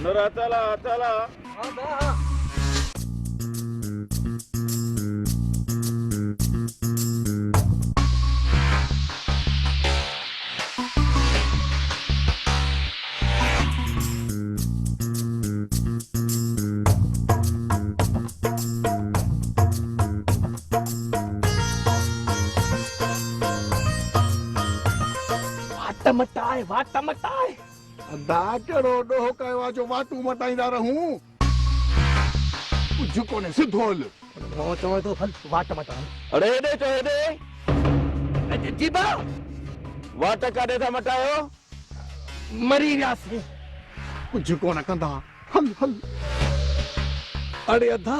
जरा चला चला. वाट मटाए दाचड़ो डोह कयो जो वाटू मटाईंदा रहूं कुछ कोने सिधो हल वो चवे तो हल वाट मटाए. अरे हेॾे चो हेॾे. जी बा वाट काॾे था मटायो? मरी वियासीं. कुछ कोन कंदा हल हल. अरे अधा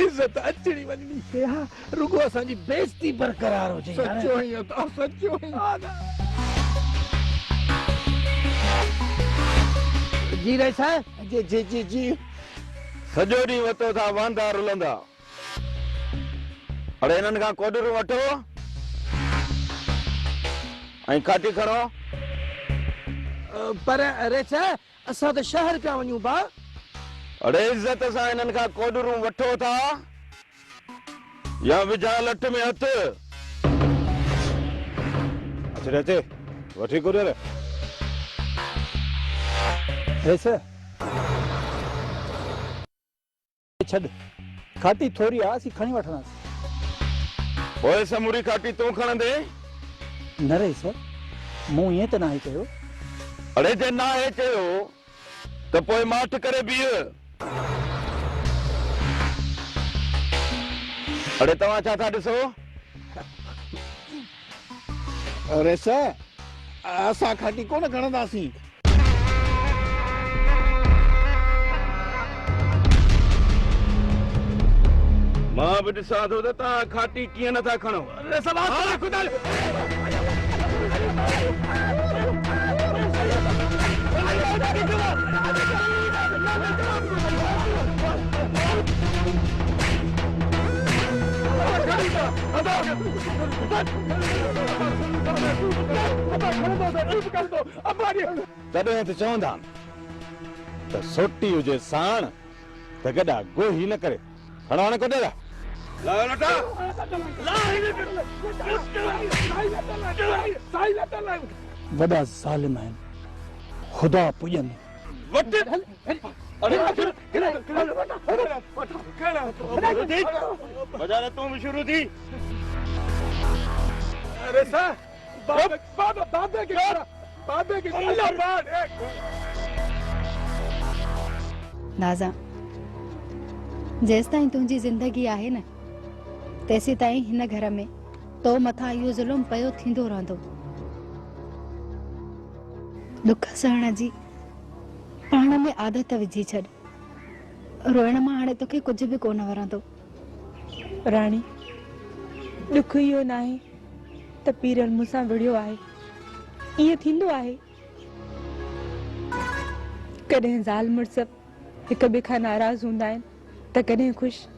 इज्जत अचणी वञणी थे हा रुगो असांजी बेइज्जती बरकरार हुजे. सच्चो ही अदा सच्चो ही. जी रही साहब. जी जी जी जी. सॼो ॾींहुं वतो था वांदा रुलंदा. अड़े हिननि खां कोडरू वठो ऐं खाटी खणो. पर अरे साहब असां त शहर पिया वञूं बा. अड़े इज्जत सां हिननि खां कोडरू वठो था या विझा लठ में हथ. अचे अचे वठी कोडर. छॾ खाटी थोरी आहे असीं खणी वठंदासीं. पोइ समूरी खाटी तूं खणंदे. न रे सर मूं ईअं त नाहे कयो. अड़े जे नाहे कयो त पोइ माठ करे बीह. अड़े तव्हां छा था ॾिसो? अरे सर असां खाटी कोन खणंदासीं. मां बि ॾिसां थो त तव्हां खाटी कीअं नथा खणो. तॾहिं त चवंदा त सोटी हुजे साण त गॾा गोही न करे. खणो हाणे कोडे लायो लटा. वॾा ज़ालिम आहिनि ख़ुदा पुॼनि. बजारे तूं बि शुरू थी. अरे सर बाबे के नाज़ा जेस ताईं तुंहिंजी ज़िंदगी आहे न तेसी ताईं हिन घर में तो मथां इहो ज़ुल्म पयो थींदो रहंदो. दुख सहण जी पाण में आदत विझी छॾ. रोइण मां हाणे तोखे कुझु बि कोन वरंदो. राणी दुख इहो नाहे त पीरल मूंसां विड़ियो आहे. ईअं थींदो आहे कॾहिं ज़ाल मुड़ुस हिक ॿिए खां नाराज़ हूंदा आहिनि त कॾहिं ख़ुशि.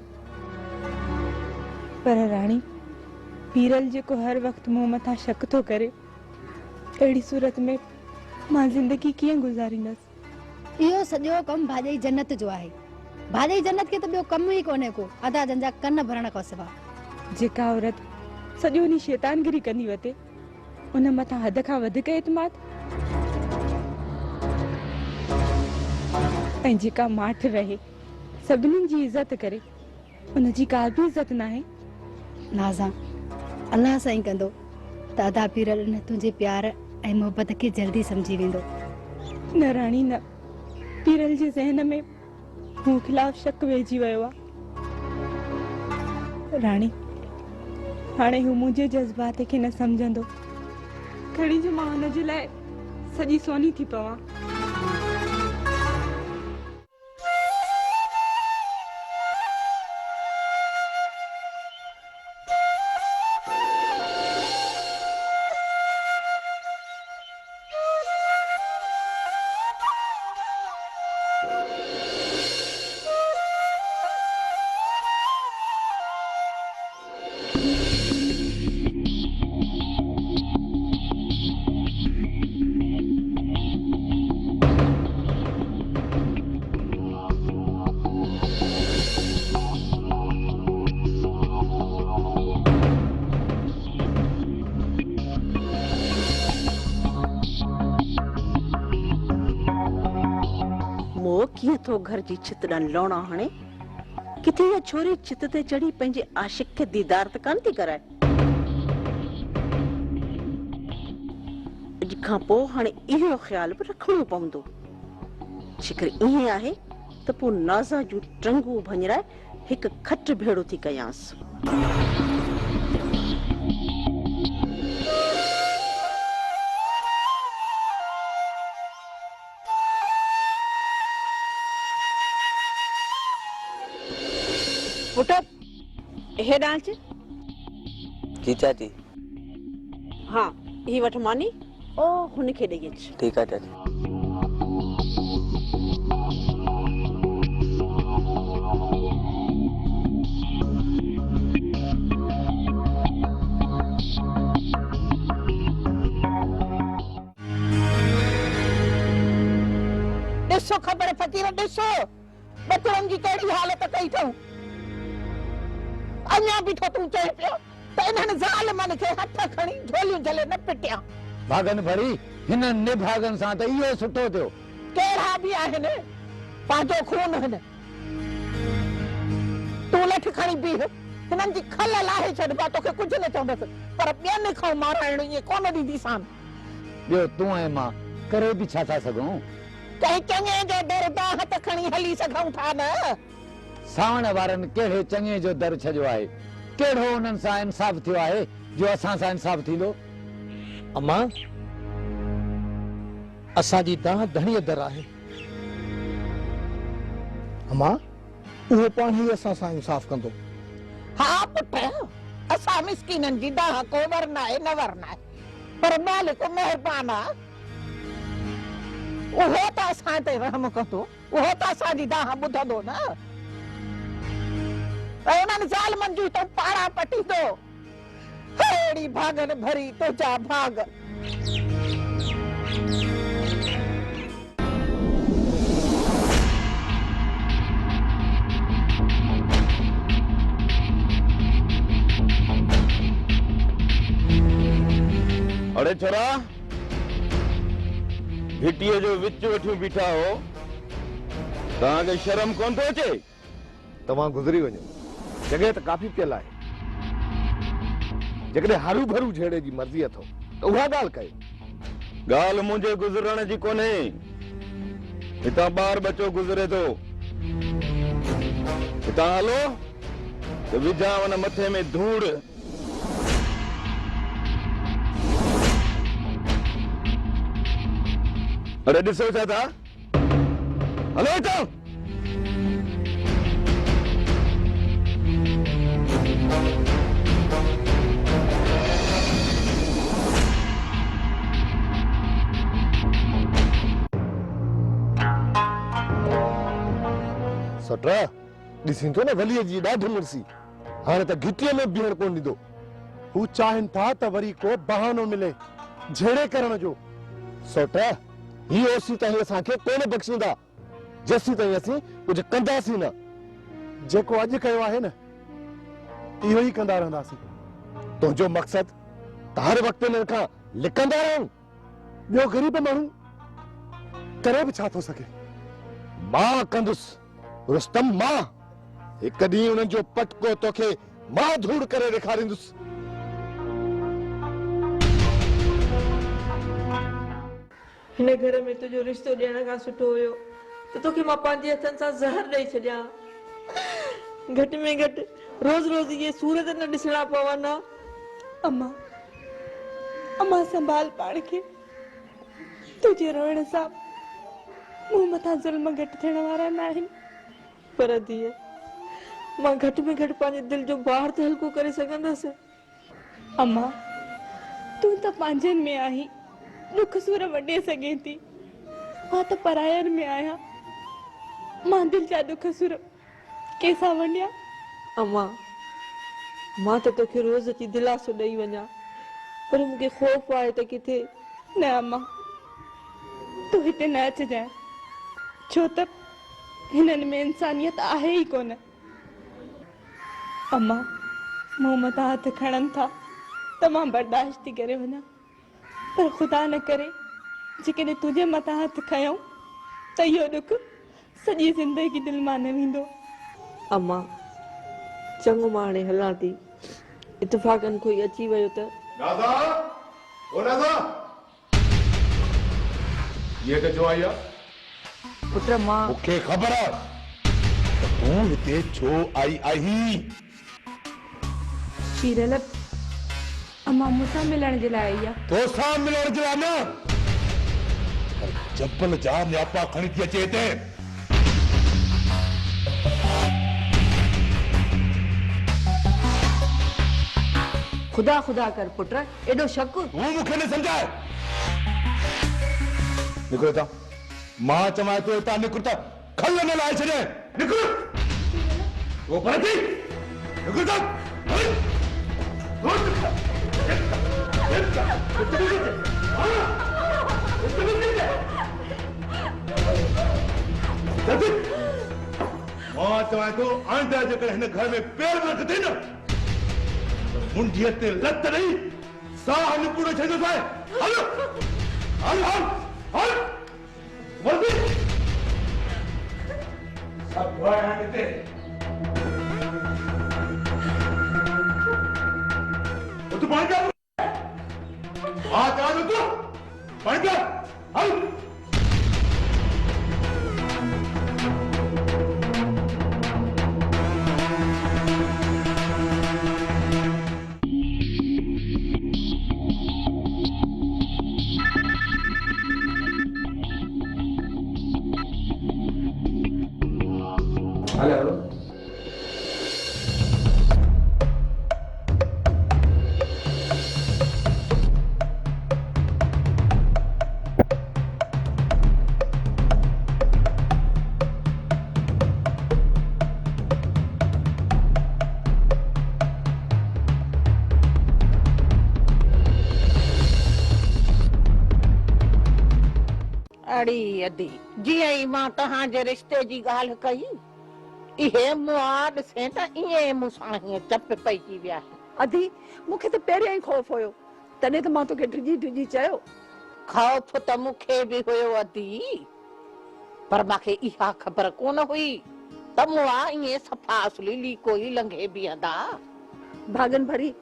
पर राणी पीरल जेको हर वक़्तु मूं मथां शक थो करे अहिड़ी सूरत में मां ज़िंदगी कीअं गुज़ारींदसि. इहो सॼो कमु भाॼई जन्नत जो आहे. भाॼई जन्नत खे त ॿियो कमु ई कोन्हे को अदा जंहिंजा कन भरण खां सिवा. जेका औरत सॼो ॾींहुं शैतानगिरी कंदी वठे उन मथां हद खां वधीक एतमाद. ऐं जेका माठ रहे सभिनी जी इज़त करे उनजी का बि इज़त नाहे. नाज़ा अल्लाह साईं कंदो त अदा पीरल न तुंहिंजे प्यार ऐं मोहबत खे जल्दी समझी वेंदो. न राणी न. पीरल जे ज़हन में मूं खिलाफ़ शक वेहिजी वियो आहे. राणी हाणे हू मुंहिंजे जज़्बात खे न सम्झंदो खणी जो मां हुनजे लाइ सॼी सोनी थी पवां. कीअं थो घर जी छित ॾांहुं लौणा हणे? किथे इहा छोरी छित ते चढ़ी पंहिंजे आशिक खे दीदार त कान थी कराए? अॼु खां पोइ हाणे इहो ख़्याल बि रखणो पवंदो। जेकर ईअं आहे त पोइ नाज़ा जूं टंगूं भञराए हिकु खट भेड़ो थी कयांसि। पुट हेॾां अच। जी चाची। हाँ ही वठ मानी ओ हुनखे ॾेई अच। ठीक है चाची। ॾिसो ख़बर फ़कीर ॾिसो बचड़नि जी कहिड़ी हालत कई अथऊं। अञा बि थो तूं चए पियो त इन्हनि ज़ालिमनि खे हथ खणी झोलियूं झले न पिटिया। भागन भरी हिननि निभागन सां त इहो सुठो थियो। कहिड़ा बि आहिनि पंहिंजो खून आहिनि। तूं लठ खणी बीह हिननि जी खल लाहे छॾिबा तोखे कुझु न चवंदसि पर ॿियनि खां माराइण ईअं कोन ॾींदीसां। ॿियो तूं ऐं मां करे बि छा था सघूं? कंहिं चङे जो दर बाह त खणी हली सघूं था न। सावण वारनि कहिड़े चङे जो दर छॾियो आहे? कहिड़ो उन्हनि सां इंसाफ़ थियो आहे जो असां सां इंसाफ़ थींदो? अम्मा असांजी दाह धणीअ दर आहे। अम्मा उहो पाण ई असां सां इंसाफ़ कंदो। हा पुट असां मिसकीननि जी दाह को वरना आहे न वरना आहे पर मालिक महिरबान आहे। उहो त असां ते रहम कंदो। उहो त असांजी दाह ॿुधंदो न। उन्हनि ज़ालिमनि जूं तो पाड़ा पटींदो। अहिड़ी भागन भरी तुंहिंजा भाग। अरे छोरा घिटीअ जो विच वठियूं बीठा हो तव्हांखे शर्म कोन थो अचे? तव्हां गुज़री वञो जॻह त काफ़ी पियल आहे। जेकॾहिं हरू भरू झेड़े जी मर्ज़ी अथव त उहा ॻाल्हि कयो। ॻाल्हि मुंहिंजे गुज़रण जी कोन्हे। हितां ॿार बचो गुज़रे थो। हितां हलो त विझां वञ मथे में धूड़। अरे ॾिसो छा था? हलो हितां। सटरा ॾिसीं थो न वलीअ जी ॾाढी मुर्सी हाणे त घिटीअ में बीहण कोन ॾींदो। हू चाहिनि था त वरी को बहानो मिले झेड़े करण जो। सटरा ही ओसी ताईं असांखे कोन बख़्शींदा जेसीं ताईं असीं कुझु कंदासीं न। जेको अॼु कयो आहे न इहो ई कंदा रहंदासीं। तुंहिंजो मक़सदु त हर वक़्तु हिननि खां लिकंदा रहूं। ॿियो ग़रीब माण्हू करे बि छा थो सघे? मां कंदुसि रुस्तम। मां हिकु ॾींहुं उन्हनि जो पटको तोखे मां धूड़ करे ॾेखारींदुसि। हिन घर में तुंहिंजो रिश्तो ॾियण खां सुठो हुयो त तोखे मां पंहिंजे हथनि सां ज़हर ॾेई छॾियां। घटि में घटि रोज़ रोज़ इहे सूरत न ॾिसणा पवनि। अम्मा अम्मा संभाल पाण खे। तुंहिंजे रोइण सां मूं मथां ज़ुल्म घटि थियण वारा न आहिनि पर धीअ मां घटि में घटि पंहिंजे दिलि जो भार त हल्को करे सघंदसि। अम्मा तूं त पंहिंजनि में आहीं दुख सूर वॾे सघे थी। मां त परायनि में आहियां। मां दिलि जा दुख सूर कंहिंसां वंडिया? अम्मा मां त तोखे रोज़ अची दिलासो ॾेई वञा पर मूंखे ख़ौफ़ आहे त किथे न। अम्मा तूं हिते न अचिजांइ छो त हिननि में इंसानियत आहे ई कोन। अम्मा मूं मथां हथ खणनि था त मां बर्दाश्त थी करे वञा पर ख़ुदा न करे जेकॾहिं तुंहिंजे मथां हथ खयूं त इहो दुख सॼी ज़िंदगी दिलि मां न वेंदो। अम्मा चङो मां हाणे हलां थी, इतफ़ाक़न कोई अची वियो त। नाज़ा, ओ नाज़ा, ये के जो आई आहे? पुट मां मूंखे ख़बर आहे त तूं हिते छो आई आहीं। शीरल अम्मा मूंसां मिलण जे लाइ आई आहे। तोसां मिलण जे लाइ न, पर जबल जा न्यापा खणी थी अचे हिते। ख़ुदा ख़ुदा कर पुट, एॾो शक। तूं मूंखे न सम्झाए। निकिरो था, मां चवां थो हितां निकिर त खल न लाहे छॾे। निकिर वो पर थी निकिर था। मां चवां थो आंदा जेकर हिन घर में पेर न रखंदे न मुंडीअ ते लत ॾेई साह निपुण छॾींदो आहे। हल हल हल हल वर्दी सब भाई हिते। तू पाणी पिया? हाँ चवां थो तूं पाणी पिया। हल हेलो अड़ी अदी जीअं ई मां तव्हांजे रिश्ते जी ॻाल्हि कई, इहे मुआ ॾिसे त ईअं मूंसां हीअं चप पइजी विया। अधी मूंखे त पहिरियों ई खौफ़ हुयो, तॾहिं त मां तोखे डिॼी डिॼी चयो। खौफ़ त मूंखे बि हुयो अदी, पर मूंखे इहा ख़बर कोन हुई त मुआ ईअं सफ़ा असली लीको ई लंघे बीहंदा। भागन भरी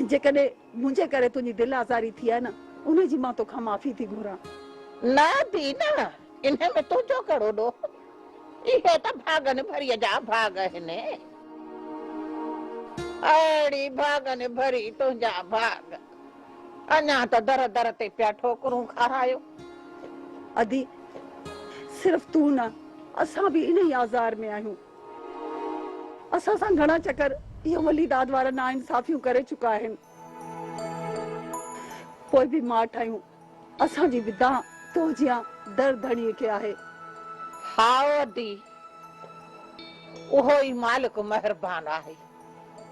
जेकॾहिं मुंहिंजे करे तुंहिंजी दिलि आज़ारी थी आहे न, उन जी मां तोखां माफ़ी थी घुरां। न दी न, इन में तुंहिंजो कहिड़ो ॾोह? इहे त भागन भरीअ जा भाग आहिनि। अड़ी भागन भरी तुंहिंजा भाग, अञा त दर दर ते पिया ठोकरूं खारायो। अदी सिर्फ़ तू न, असां बि इन ई आज़ार में आहियूं। असां सां घणा चकर इहो वली दाद वारा नाइंसाफ़ियूं करे चुका आहिनि, पोइ बि माठ आहियूं। असांजी विदा तो जियां दर्दणीअ खे आहे। हाओ दी, उहो ई मालिक महिरबान आहे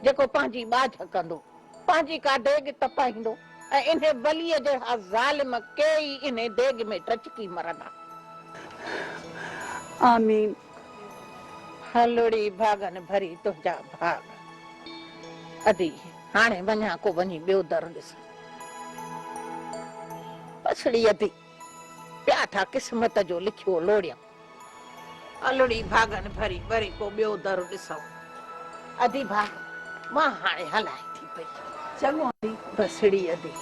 जेको पंहिंजी बाझ कंदो, पंहिंजी का देग तपाईंदो ऐं इन बलीअ जहिड़ा ज़ालिम कई इन देग में टचकी मरंदा। आमीन। हलड़ी भागन भरी तुंहिंजा भाग। अदी हाणे वञा को वञी ॿियो दर ॾिस। पछड़ी अदी पिया था क़िस्मत जो लिखियो लोड़िया। अलड़ी भागन भरी वरी को ॿियो दर ॾिसूं। अदी भाग मां हाणे हलाए थी पई। चङो अदी। बसड़ी अदी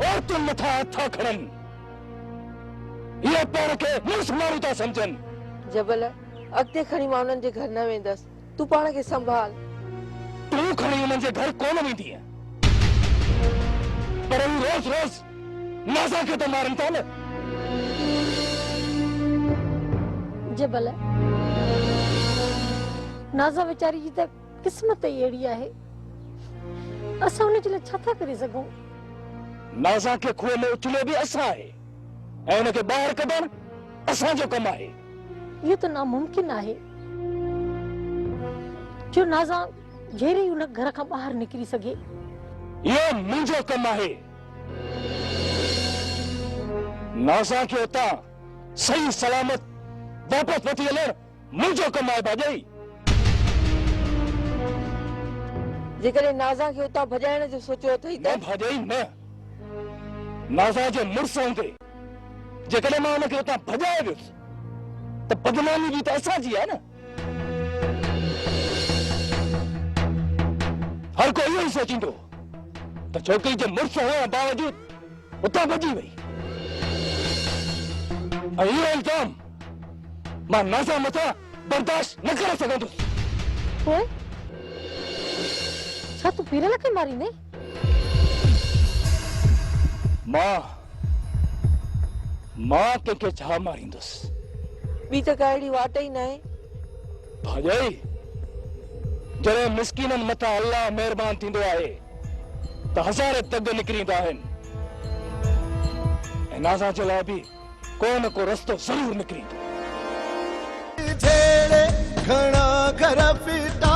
और तुम मथा हथा खड़न ये पैर के मुर्स मारू था समझन। जबल अॻिते खणी मां उन्हनि जे घर न वेंदसि, तूं पाण खे संभाल। तू खड़ी उन्हनि जे घर कोन वेंदी है, पर हू रोज रोज नाज़ा खे तो मारन था न। जबल नाज़ा वीचारी जी त किस्मत ई अहिड़ी आहे, असां उन जे लाइ छा था करे सघूं? नाज़ा खे खूह में उछलियो बि असां आहे ऐं उनखे ॿाहिरि कढण असांजो कमु आहे। इहो त नामुमकिन आहे जो नाज़ा जहिड़ी उन घर खां ॿाहिरि निकिरी सघे। इहो मुंहिंजो कमु आहे। नाज़ा खे उतां सही सलामत वापसि वठी हलण मुंहिंजो कमु आहे भाॼाई। जेकॾहिं नाज़ा खे उतां भॼाइण जो सोचियो अथई न त भॼाई न नाज़ा जे मुड़ुस हूंदे जेकॾहिं मां हुनखे उतां भॼाए वियुसि त बदनामी बि त असांजी आहे न। हर कोई इहो ई सोचींदो त छोकिरी जे मुड़ुस हुअण बावजूद उतां भॼी वई ऐं इहो इल्ज़ाम मां नाज़ा मथां बर्दाश्त न करे सघंदुसि। पोइ छा तूं पीरल खे मारींदे? मां कंहिंखे छा मारींदुसि? ॿी त का अहिड़ी वाट ई न आहे। भाॼाई जॾहिं मिसकीननि मथां अल्लाह महिरबान थींदो आहे त हज़ार दग निकिरींदा आहिनि ऐं नाज़ा जे लाइ बि को न को रस्तो ज़रूर निकिरींदो। घणा घर फिटा